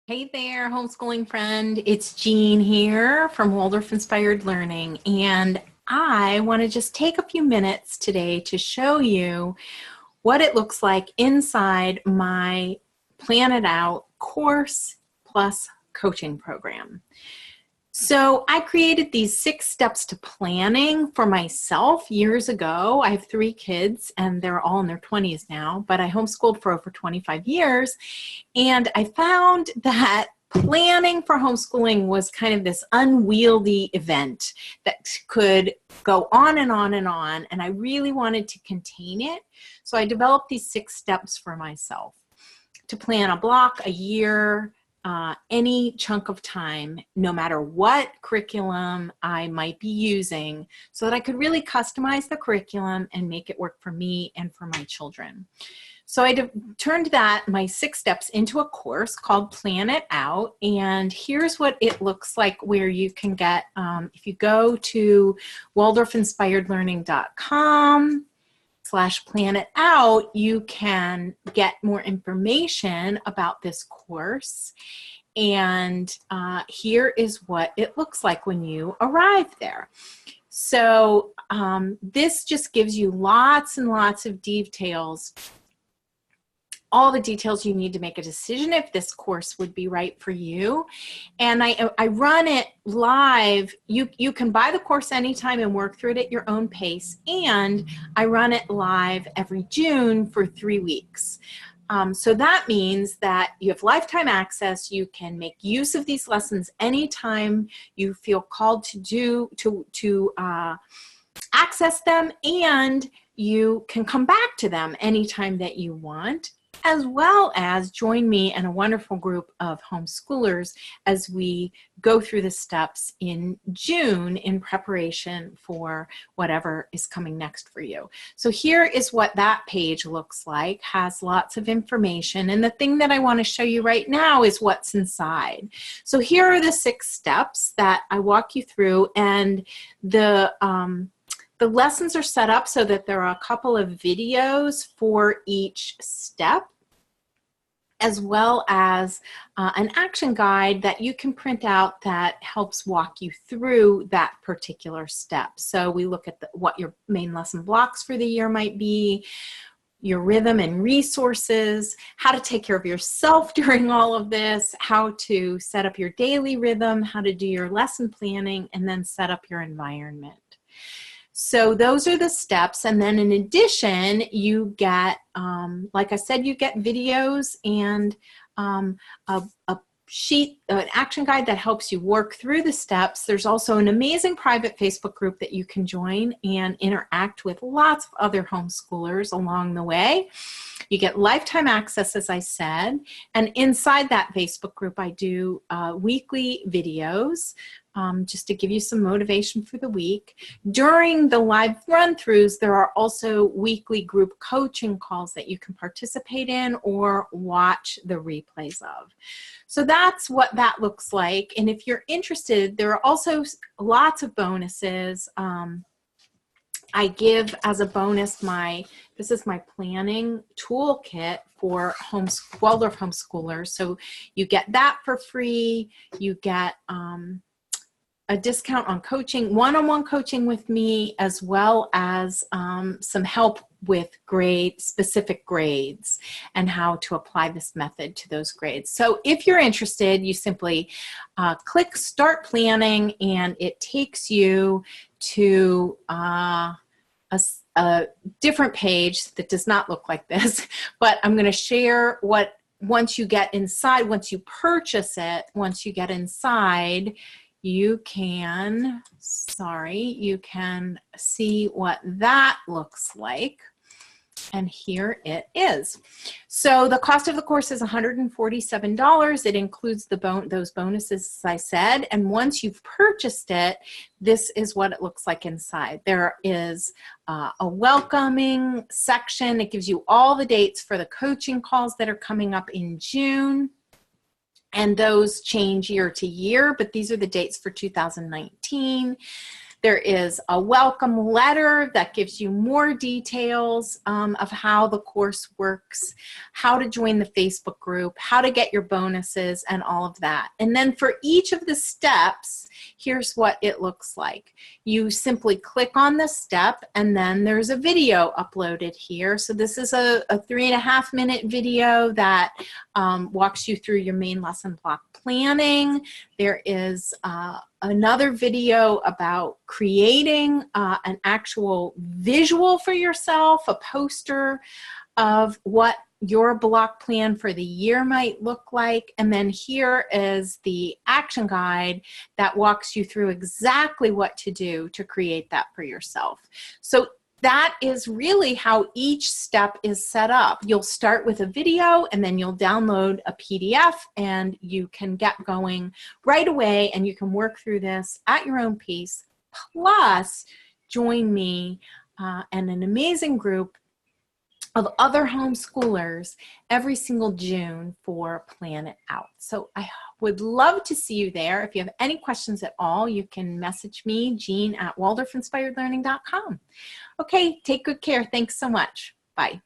Hey there, homeschooling friend. It's Jean here from Waldorf-Inspired Learning, and I want to just take a few minutes today to show you what it looks like inside my Plan It Out course plus coaching program. So I created these 6 steps to planning for myself years ago. I have 3 kids and they're all in their 20s now, but I homeschooled for over 25 years. And I found that planning for homeschooling was kind of this unwieldy event that could go on and on and on. And I really wanted to contain it. So I developed these 6 steps for myself to plan a block, a year, any chunk of time, no matter what curriculum I might be using, so that I could really customize the curriculum and make it work for me and for my children. So I turned my 6 steps into a course called Plan It Out, and here's what it looks like, where you can get, if you go to waldorfinspiredlearning.com/plan it out, you can get more information about this course. And here is what it looks like when you arrive there. So this just gives you lots and lots of details, all the details you need to make a decision if this course would be right for you. And I run it live. You can buy the course anytime and work through it at your own pace. And I run it live every June for 3 weeks. So that means that you have lifetime access. You can make use of these lessons anytime you feel called to access them, and you can come back to them anytime that you want, as well as join me and a wonderful group of homeschoolers as we go through the steps in June in preparation for whatever is coming next for you. So here is what that page looks like. Has lots of information, and the thing that I want to show you right now is what's inside. So here are the 6 steps that I walk you through, and the lessons are set up so that there are a couple of videos for each step, as well as an action guide that you can print out that helps walk you through that particular step. So we look at what your main lesson blocks for the year might be, your rhythm and resources, how to take care of yourself during all of this, how to set up your daily rhythm, how to do your lesson planning, and then set up your environment. So those are the steps, and then in addition, you get, like I said, you get videos and a sheet, an action guide that helps you work through the steps. There's also an amazing private Facebook group that you can join and interact with lots of other homeschoolers along the way. You get lifetime access, as I said, and inside that Facebook group, I do weekly videos just to give you some motivation for the week. During the live run-throughs, there are also weekly group coaching calls that you can participate in or watch the replays of. So that's what that looks like. And if you're interested, there are also lots of bonuses. I give as a bonus this is my planning toolkit for Waldorf homeschoolers. So you get that for free. You get a discount on coaching, one-on-one coaching with me, as well as some help with specific grades and how to apply this method to those grades. So if you're interested, you simply click Start Planning, and it takes you to a different page that does not look like this, but I'm going to share once you get inside, once you purchase it, once you get inside, you can see what that looks like. And here it is. So the cost of the course is $147. It includes those bonuses, as I said. And once you've purchased it, this is what it looks like inside. There is a welcoming section. It gives you all the dates for the coaching calls that are coming up in June. And those change year to year, but these are the dates for 2019. There is a welcome letter that gives you more details of how the course works, how to join the Facebook group, how to get your bonuses, and all of that. And then for each of the steps, here's what it looks like. You simply click on the step, and then there's a video uploaded here. So this is a 3.5-minute video that walks you through your main lesson block planning. There is another video about creating an actual visual for yourself, a poster of what your block plan for the year might look like. And then here is the action guide that walks you through exactly what to do to create that for yourself. So that is really how each step is set up. You'll start with a video, and then you'll download a PDF, and you can get going right away, and you can work through this at your own pace. Plus, join me and an amazing group of other homeschoolers every single June for Plan It Out. So I would love to see you there. If you have any questions at all, you can message me, Jean, at Waldorf-Inspired Learning.com. Okay, take good care. Thanks so much. Bye.